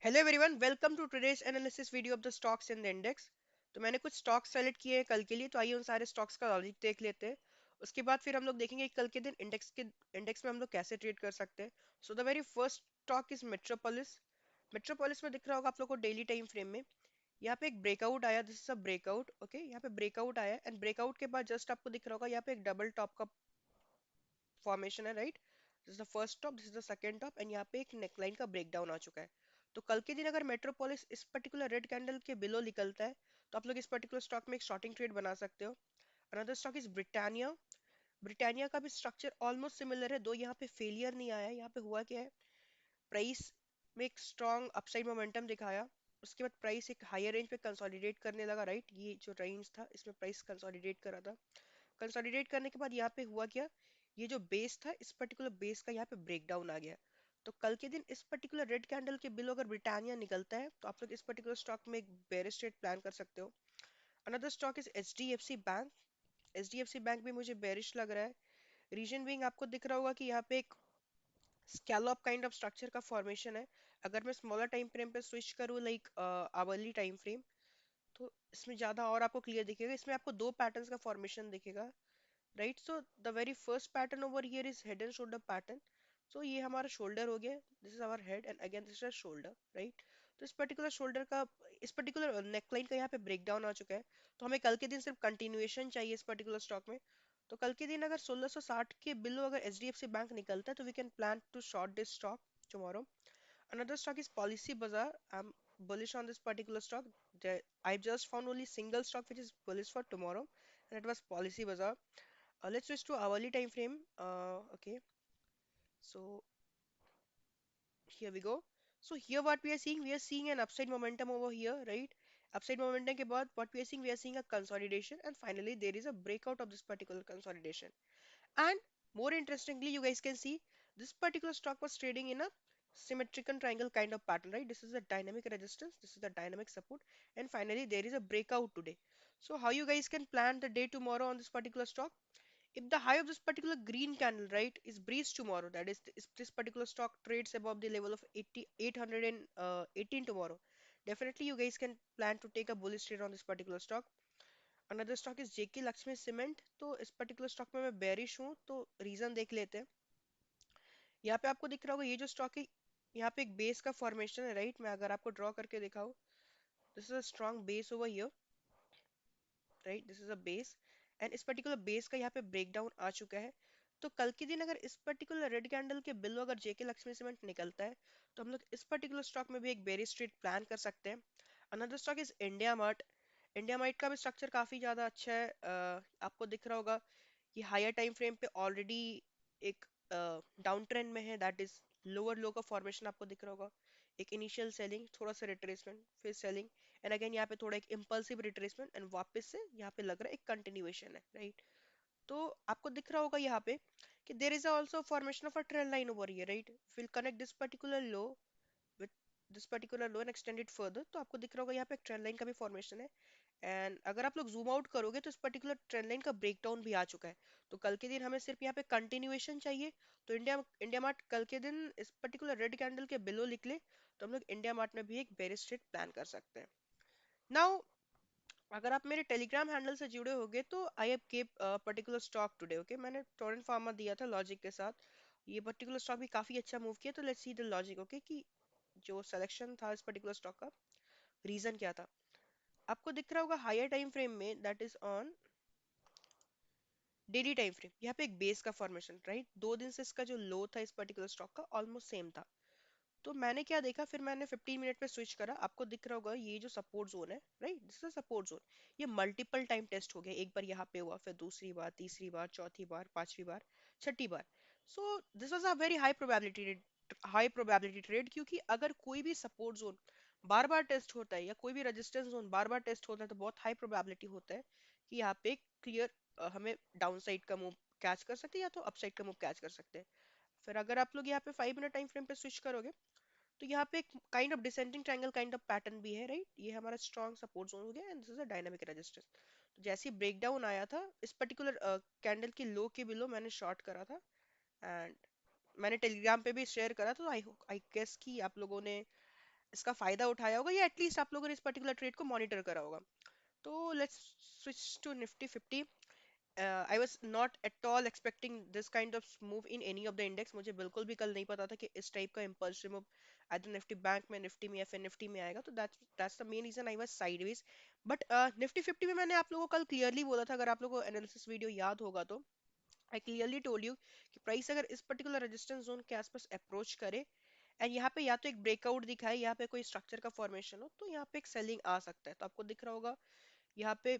Hello everyone, welcome to today's analysis video of the stocks in the index. तो मैंने कुछ stocks select किए हैं कल के लिए, तो आइए उन सारे स्टॉक्स का लॉजिक देख लेते हैं। उसके बाद फिर हम लोग देखेंगे कि कल के दिन इंडेक्स में हम लोग कैसे ट्रेड कर सकते हैं। सो the very first stock is metropolis. Metropolis में दिख रहा होगा आप लोग को डेली टाइम फ्रेम में। यहाँ पे एक ब्रेकआउट आया, this is a breakout. Okay, यहाँ पे ब्रेकआउट आया एंड ब्रेकआउट के बाद जस्ट आपको दिख रहा होगा यहाँ पे एक डबल टॉप का फॉर्मेशन है, right. This is the first top, this is the second top and यहाँ पे एक नेकलाइन का ब्रेकडाउन आ चुका है। तो कल के दिन अगर मेट्रोपोलिस इस पर्टिकुलर रेड कैंडल के बिलो निकलता है तो आप लोग इस पर्टिकुलर स्टॉक में एक शॉर्टिंग ट्रेड बना सकते हो। Another stock is Britannia. Britannia का भी स्ट्रक्चर ऑलमोस्ट सिमिलर है, दो यहाँ पे फेलियर नहीं आया है। यहाँ पे हुआ क्या है, प्राइस में एक स्ट्रॉन्ग अपसाइड मोमेंटम दिखाया, उसके बाद प्राइस एक हायर रेंज पे कंसोलिडेट करने लगा, राइट। ये जो रेंज था इसमें प्राइस कंसोलिडेट कर रहा था। कंसोलिडेट करने के बाद यहाँ पे हुआ क्या, ये जो बेस था इस पर्टिकुलर बेस का यहाँ पे ब्रेकडाउन आ गया। तो कल के दिन इस पर्टिकुलर रेड कैंडल के बिलो अगर ब्रिटानिया निकलता है तो आप लोग इस पर्टिकुलर स्टॉक में एक बेरिश ट्रेड प्लान कर सकते हो। Another stock is HDFC bank. HDFC bank भी मुझे बेरिश लग रहा है। रीजन बीइंग आपको दिख रहा होगा कि यहाँ पे एक स्कैलॉप काइंड ऑफ स्ट्रक्चर का फॉर्मेशन है। अगर मैं स्मॉलर टाइम फ्रेम पे स्विच करूँ, लाइक आवरली टाइम फ्रेम, तो इसमें ज्यादा और आपको क्लियर दिखेगा। इसमें आपको दो पैटर्न्स का फॉर्मेशन दिखेगा, right. So the very first pattern over here is head and shoulder pattern. So ये हमारा शोल्डर हो गया, this is our head and again this is shoulder, right. तो इस पर्टिकुलर शोल्डर का, इस पर्टिकुलर नेकलाइन का यहाँ पे ब्रेक डाउन आ चुका है। तो हमें कल के दिन सिर्फ कंटिन्यूएशन चाहिए इस पर्टिकुलर स्टॉक में। तो कल के दिन अगर 1660 के बिलो अगर एचडीएफसी बैंक निकलता है तो we can plan to short this stock tomorrow. Another stock is Policy Bazaar. I'm bullish on this particular stock. I've just found only single stock which is bullish for tomorrow, and it was Policy Bazaar. Let's switch to hourly time frame. Okay, so here we go. So here what we are seeing an upside momentum over here, right? Upside momentum के बाद what we are seeing a consolidation, and finally there is a breakout of this particular consolidation. And more interestingly, you guys can see this particular stock was trading in a symmetrical triangle kind of pattern, right? This is a dynamic resistance, this is the dynamic support, and finally there is a breakout today. So how you guys can plan the day tomorrow on this particular stock? If the high of this particular green candle, right, is breached tomorrow, that is, if this particular stock trades above the level of 818 tomorrow, definitely you guys can plan to take a bullish trade on this particular stock. Another stock is JK Lakshmi Cement. तो इस particular stock में मैं bearish हूँ, तो reason देख लेते हैं। यहाँ पे आपको दिख रहा होगा ये जो स्टॉक है, यहाँ पे एक बेस का फॉर्मेशन है, राइट। मैं अगर आपको ड्रॉ करके दिखाऊँ, this is a strong base over here, right. This is a base and इस पर्टिकुलर बेस का यहाँ पे ब्रेकडाउन आ चुका है। तो कल के दिन अगर इस पर्टिकुलर रेड कैंडल के बिलो अगर जेके लक्ष्मी सीमेंट निकलता है तो हम लोग इस पर्टिकुलर स्टॉक में भी एक बेरिश ट्रेड प्लान कर सकते हैं। Another stock is India mart. India mart का भी स्ट्रक्चर काफी ज्यादा अच्छा है। आपको दिख रहा होगा ये हायर टाइम फ्रेम पे ऑलरेडी एक डाउन ट्रेंड में है, दैट इज लोअर लो का फॉर्मेशन आपको दिख रहा होगा। एक इनिशियल सेलिंग, थोड़ा सा रिट्रेसमेंट, फिर सेलिंग, एंड अगेन यहाँ पे थोड़ा एक इम्पल्सिव रिट्रेसमेंट एंड वापस से यहाँ पे लग रहा है एक कंटिन्यूएशन है, राइट। तो आपको दिख रहा होगा यहाँ पे कि there is also formation of a trend line over here, right. Will connect this particular low with this particular low and extend it further. तो आपको दिख रहा होगा यहाँ पे एक ट्रेंड लाइन का भी फॉर्मेशन है। एंड अगर आप लोग जूम आउट करोगे तो इस पर्टिकुलर ट्रेंड लाइन का ब्रेकडाउन भी आ चुका है। तो कल के दिन हमें सिर्फ यहाँ पे कंटिन्यूएशन चाहिए। तो इंडिया इंडिया मार्ट कल के दिन इस पर्टिकुलर रेड कैंडल के बिलो निकले तो हम लोग इंडिया मार्ट में भी एक बेरिश ट्रेड प्लान कर सकते हैं। नाउ अगर आप मेरे टेलीग्राम हैंडल से जुड़े होगे तो I have kept particular stock today, okay. मैंने टोरेंट फार्मा दिया था लॉजिक के साथ। ये पर्टिकुलर स्टॉक भी काफी अच्छा मूव किया, तो let's see the logic, okay, कि जो सिलेक्शन था इस पर्टिकुलर स्टॉक का रीजन क्या था। आपको दिख रहा होगा हायर टाइम फ्रेम में, that is on daily time frame, यहाँ पे एक बेस का फॉर्मेशन, राइट। 2 दिन से इसका जो लो था इस पर्टिकुलर स्टॉक का ऑलमोस्ट सेम था। तो मैंने क्या देखा, फिर मैंने 15 मिनट पे स्विच करा। आपको दिख रहा होगा ये जो सपोर्ट जोन है, right, this is support zone. ये मल्टीपल टाइम टेस्ट हो गया, एक बार यहाँ पे हुआ, फिर दूसरी बार, तीसरी बार, चौथी बार, पांचवी बार, छठी बार। So this was a very high probability trade, क्योंकि अगर कोई भी सपोर्ट जोन बार बार टेस्ट होता है या कोई भी रेजिस्टेंस जोन बार बार टेस्ट होता है तो बहुत हाई प्रोबेबिलिटी होता है कि यहाँ पे क्लियर हमें डाउन साइड का मूव कैच कर सकते हैं या तो अपसाइड का मूव कैच कर सकते हैं। फिर अगर आप लोग यहाँ पे 5 मिनट टाइम फ्रेम पे स्विच करोगे तो यहाँ पे एक kind of descending triangle kind of pattern भी है, राइट। ये हमारा स्ट्रॉन्ग सपोर्ट जोन हो गया and this is a dynamic resistance. तो जैसे ही ब्रेकडाउन आया था इस पर्टिकुलर कैंडल के लो के बिलो मैंने शॉर्ट करा था एंड मैंने टेलीग्राम पे भी शेयर करा, तो आई आई गेस कि आप लोगों ने इसका फायदा उठाया होगा या एटलीस्ट आप लोगों ने इस पर्टिकुलर ट्रेड को मॉनिटर करा होगा। तो let's switch to Nifty 50। I was not at all expecting this kind of move in any of the index. मुझे बिल्कुल भी कल नहीं पता था कि इस टाइप का impulsive move either Nifty bank में, निफ्टी में या फिर निफ्टी में आएगा। तो that's the main reason I was sideways. But Nifty 50 में मैंने आप लोगों को कल क्लियरली बोला था, अगर आप लोगों को एनालिसिस वीडियो याद होगा तो आई क्लियरली टोल्ड यू कि प्राइस अगर इस पर्टिकुलर रेजिस्टेंस जोन के आसपास अप्रोच करे एंड यहाँ पे या तो एक ब्रेकआउट दिखाए, यहाँ पे कोई स्ट्रक्चर का फॉर्मेशन हो, तो यहाँ पे एक सेलिंग आ सकता है। तो आपको दिख रहा होगा यहाँ पे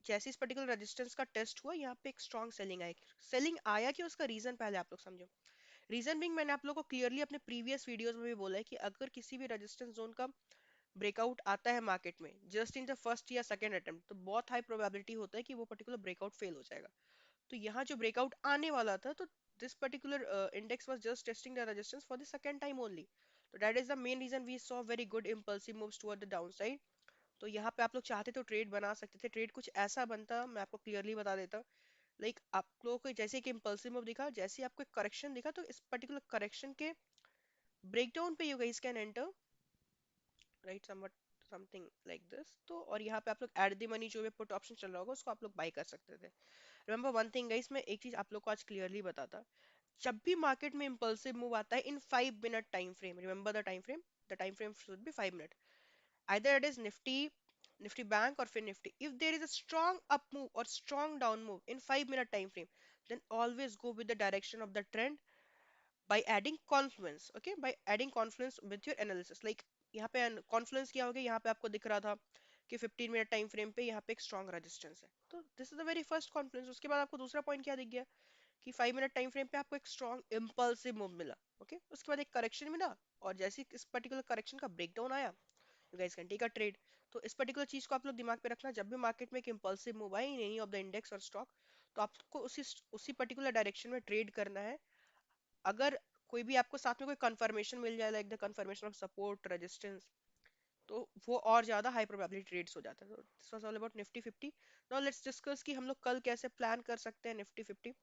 जैसे इस पर्टिकुलर रेजिस्टेंस का टेस्ट हुआ, यहाँ पे एक स्ट्रॉन्ग सेलिंग आई। सेलिंग आया कि उसका रीजन पहले आप लोग समझो। रीजन बिंग मैंने आप लोगों को क्लियरली अपने प्रीवियस वीडियोस में भी बोला है कि अगर किसी भी रेजिस्टेंस जोन का ब्रेकआउट आता है मार्केट में जस्ट इन द फर्स्ट या सेकंड अटेम्प्ट, तो बहुत हाई प्रोबेबिलिटी होता है कि वो पर्टिकुलर ब्रेकआउट फेल हो जाएगा। तो यहाँ जो ब्रेकआउट आने वाला था, तो this particular index was just testing the resistance for the second time only. तो that is the main reason we saw very good impulsive moves toward the downside. तो यहाँ पे आप लोग चाहते तो ट्रेड बना सकते थे। ट्रेड कुछ ऐसा बनता, मैं आपको क्लियरली बता देता। लाइक आप लोगों को जैसे कि इम्पल्सिव मूव दिखा, जैसे ही आपको एक करेक्शन दिखा, तो इस पर्टिकुलर करेक्शन के ब्रेकडाउन पे you guys can enter, right, something like this. तो और यहाँ पे आप लोग एट द मनी जो भी पुट ऑप्शन चल रहा होगा उसको आप लोग बाय कर सकते थे। रिमेंबर वन थिंग गाइस, मैं एक चीज आप लोग को आज क्लियरली बताता। जब भी मार्केट में इंपल्सिव मूव आता है इन 5 minute time frame, remember the time frame should be 5 minute. either it is nifty bank or fin nifty, if there is a strong up move or strong down move in 5 minute time frame, then always go with the direction of the trend by adding confluence, okay, by adding confluence with your analysis। like यहाँ पे confluence क्या हो गया, यहाँ पे आपको दिख रहा था कि 15 मिनट टाइम फ्रेम पे यहाँ पे एक स्ट्रॉन्ग रेजिस्टेंस है, तो this is the very first Confluence. उसके बाद आपको दूसरा पॉइंट क्या दिख गया कि 5 मिनट टाइम फ्रेम पे आपको एक स्ट्रॉन्ग इम्पल्सिव मूव मिला, ओके। उसके बाद एक करेक्शन मिला, और जैसे ही इस पर्टिकुलर करेक्शन का ब्रेकडाउन आया, you guys can take a trade. तो इस पर्टिकुलर चीज को आप लोग दिमाग में रखना, जब भी मार्केट में एक इंपल्सिव मूव आए इन एनी ऑफ द इंडेक्स और स्टॉक, तो आपको उसी पर्टिकुलर डायरेक्शन में ट्रेड करना है। अगर कोई भी आपको साथ में कोई कंफर्मेशन मिल जाए, like the confirmation of support resistance, तो वो और ज्यादा हाई प्रोबेबिलिटी ट्रेड्स हो जाता है। तो this was all about Nifty 50। Now let's discuss कि हम लोग कल कैसे प्लान कर सकते हैं Nifty 50।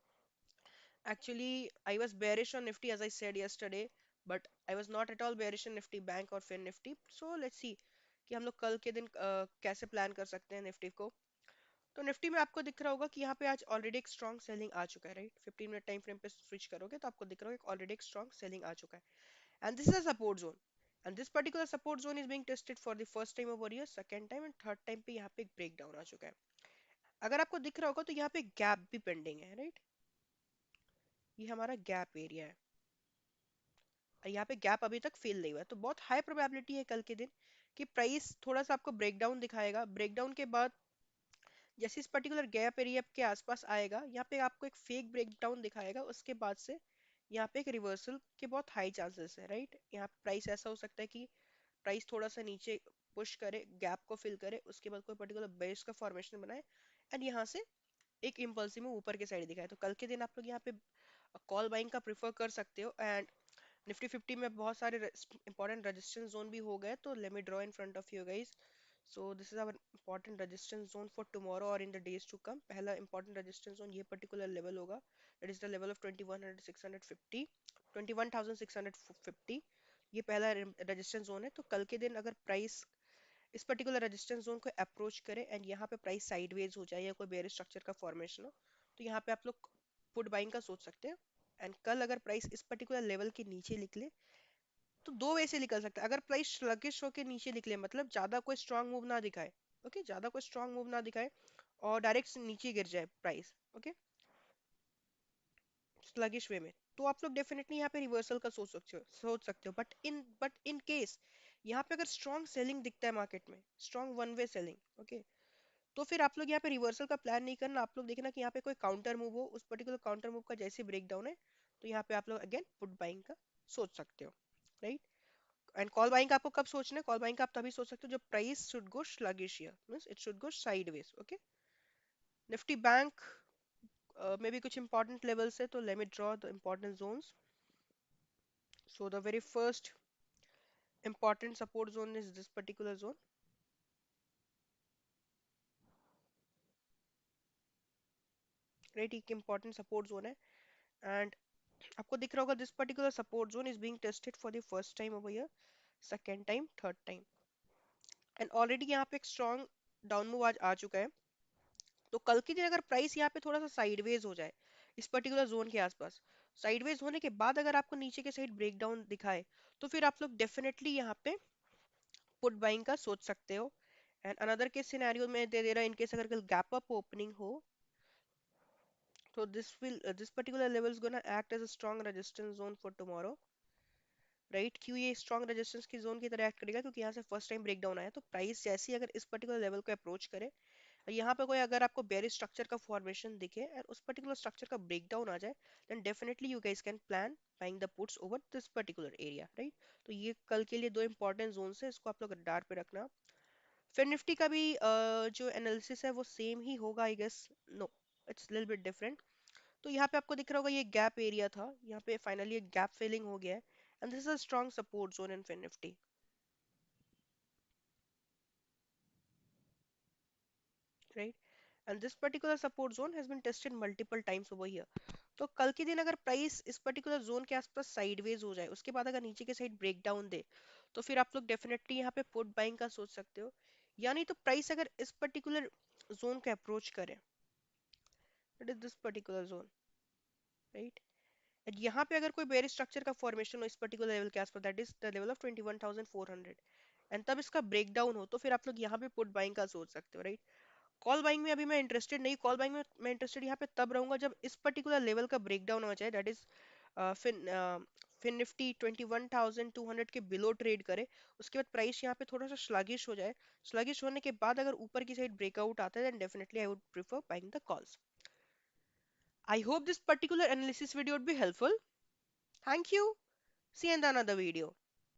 Actually, I was bearish on Nifty as I said yesterday, but I was not at all bearish on Nifty Bank or Fin Nifty. So let's see कि हम लोग कल के दिन कैसे प्लान कर सकते हैं निफ्टी को। तो निफ्टी में आपको दिख रहा होगा कि यहाँ पे आज ऑलरेडी एक स्ट्रॉन्ग सेलिंग आ चुका है, राइट। 15 मिनट टाइम फ्रेम पे स्विच करोगे तो आपको दिख रहा होगा ऑलरेडी एक स्ट्रॉन्ग सेलिंग आ चुका है, and this is a support zone. And this particular support zone is being tested for the first time over year, second time and third time पे यहाँ पे एक ब्रेक डाउन आ चुका है। अगर आपको दिख रहा होगा तो यहाँ पे गैप भी पेंडिंग है, राइट। ये हमारा गैप एरिया है, यहाँ पे गैप अभी तक फिल नहीं हुआ है। तो बहुत हाई प्रोबेबिलिटी है कल के दिन कि प्राइस थोड़ा सा आपको ब्रेकडाउन दिखाएगा। ब्रेकडाउन के बाद जैसे इस पर्टिकुलर गैप एरिया के आसपास आएगा, यहाँ पे आपको एक फेक ब्रेकडाउन दिखाएगा। उसके बाद से यहाँ पे एक रिवर्सल के बहुत हाई चांसेस है, राइट। यहाँ प्राइस ऐसा हो सकता है कि प्राइस थोड़ा सा नीचे पुश करे, गैप को फिल करे, उसके बाद कोई पर्टिकुलर बेस का फॉर्मेशन बनाए, एंड यहाँ से एक इम्पल्सिव में ऊपर के साइड दिखाए। तो कल के दिन आप लोग यहाँ पे कॉल बाइंग का प्रीफर कर सकते हो। एंड निफ्टी 50 में बहुत सारे इंपॉर्टेंट रेजिस्टेंस जोन भी हो गए, तो let me draw in front of you guys. So this is our important resistance zone for tomorrow और in the days to come. पहला इंपॉर्टेंट रेजिस्टेंस जोन ये पर्टिकुलर लेवल होगा, that is the level of 21,650, 21,650। ये पहला resistance zone है। तो कल के दिन अगर प्राइस इस पर्टिकुलर रेजिस्टेंस जोन को अप्रोच करे एंड यहाँ पे प्राइस साइडवेज हो जाए या कोई बेयर स्ट्रक्चर का फॉर्मेशन हो, तो यहाँ पे आप लोग पुट बाइंग का सोच सकते हैं। एंड कल अगर प्राइस इस पर्टिकुलर लेवल के नीचे निकले, तो दो वे से निकल सकता है। अगर प्राइस स्लगिश होकर नीचे निकले, मतलब ज्यादा कोई स्ट्रांग मूव ना दिखाए, ओके, ज्यादा कोई स्ट्रांग मूव ना दिखाए और डायरेक्ट नीचे गिर जाए प्राइस, ओके, स्लगिश वे में, तो आप लोग डेफिनेटली यहाँ पे रिवर्सल का सोच सकते हो। बट इन केस यहाँ पे अगर स्ट्रॉन्ग सेलिंग दिखता है मार्केट में, strong one way selling, okay, तो फिर आप लोग यहाँ पे रिवर्सल का प्लान नहीं करना। आप लोग देखना कि यहाँ पे कोई काउंटर मूव हो, उस पर्टिकुलर काउंटर मूव का जैसे ब्रेक डाउन है, तो यहाँ पे आप लोग अगेन पुट बाइंग का सोच सकते हो, राइट। एंड कॉल बाइंग का आपको कब सोचना है? कॉल बाइंग का आप तभी सोच सकते हो जब price should go sluggish, means it should go sideways, okay. Nifty bank में भी कुछ इंपॉर्टेंट लेवल्स है, तो let me draw the important zones. So the very first important support zone is this particular zone, right। एक important support zone है, and आपको दिख रहा होगा this particular support zone is being tested for the first time over here, second time, third time, and already यहाँ पे एक strong down move आज आ चुका है। तो कल के दिन अगर प्राइस यहाँ पे थोड़ा सा साइडवेज हो जाए इस पर्टिकुलर जोन के आसपास, साइडवेज होने के बाद अगर आपको नीचे के साइड ब्रेकडाउन दिखाए, तो फिर आप लोग डेफिनेटली यहाँ पे पुट बाइंग का सोच सकते हो। एंड अनदर केस सिनेरियो में दे रहा है, इनकेस अगर कल गैप अप ओपनिंग हो, तो this particular level is gonna act as a strong resistance zone for tomorrow, right? क्यों ये स्ट्रॉन्ग रेजिस्टेंस की जोन की तरह एक्ट करेगा? क्योंकि यहाँ से फर्स्ट टाइम ब्रेकडाउन आया, तो प्राइस जैसे ही अगर इस पर्टिकुलर लेवल को अप्रोच करे, यहाँ पे कोई अगर आपको बेरिश स्ट्रक्चर का फॉर्मेशन दिखे और उस पर्टिकुलर स्ट्रक्चर का ब्रेकडाउन आ जाए, then definitely you guys can plan buying the puts over this particular area, right? तो ये कल के लिए दो इंपॉर्टेंट जोन्स है, इसको आप लोग रडार पे रखना। फिर निफ्टी का भी जो एनालिसिस है वो सेम ही होगा I guess. No, it's little bit different. तो यहाँ पे आपको दिख रहा होगा ये गैप एरिया था, यहाँ पे फाइनली एक गैप फिलिंग हो गया है, and this is a strong support zone in fin Nifty, right? And this particular support zone has been tested multiple times over here. तो कल के दिन अगर प्राइस इस पर्टिकुलर जोन के आसपास साइडवेज हो जाए, उसके बाद अगर नीचे के साइड ब्रेक डाउन दे, तो फिर आप लोग डेफिनेटली यहाँ पे पुट बाइंग का सोच सकते हो। यानी तो प्राइस अगर इस पर्टिकुलर जोन को अप्रोच करे, that is this particular zone, right? यहाँ पे अगर कोई बेरिश स्ट्रक्चर का फॉर्मेशन हो इस पर्टिकुलर लेवल के आसपास, that is the level of 21,400, and तब इसका ब्रेक डाउन हो, तो फिर आप लोग यहाँ पे पुट बाइंग का सोच सकते हो, राइट? कॉल बाइंग में अभी मैं इंटरेस्टेड नहीं, कॉल बाइंग में मैं इंटरेस्टेड यहाँ पे तब रहूंगा जब इस पर्टिकुलर लेवल का ब्रेक डाउन हो जाए, that is fin fin Nifty 21,200 के बिलो ट्रेड करे, उसके बाद प्राइस यहाँ पे थोड़ा सा स्लगिश हो जाए, स्लगिश होने के बाद अगर ऊपर की साइड ब्रेकआउट आता है, then definitely I would prefer buying the calls. I hope this particular analysis video would be helpful. Thank you. See you in the another video.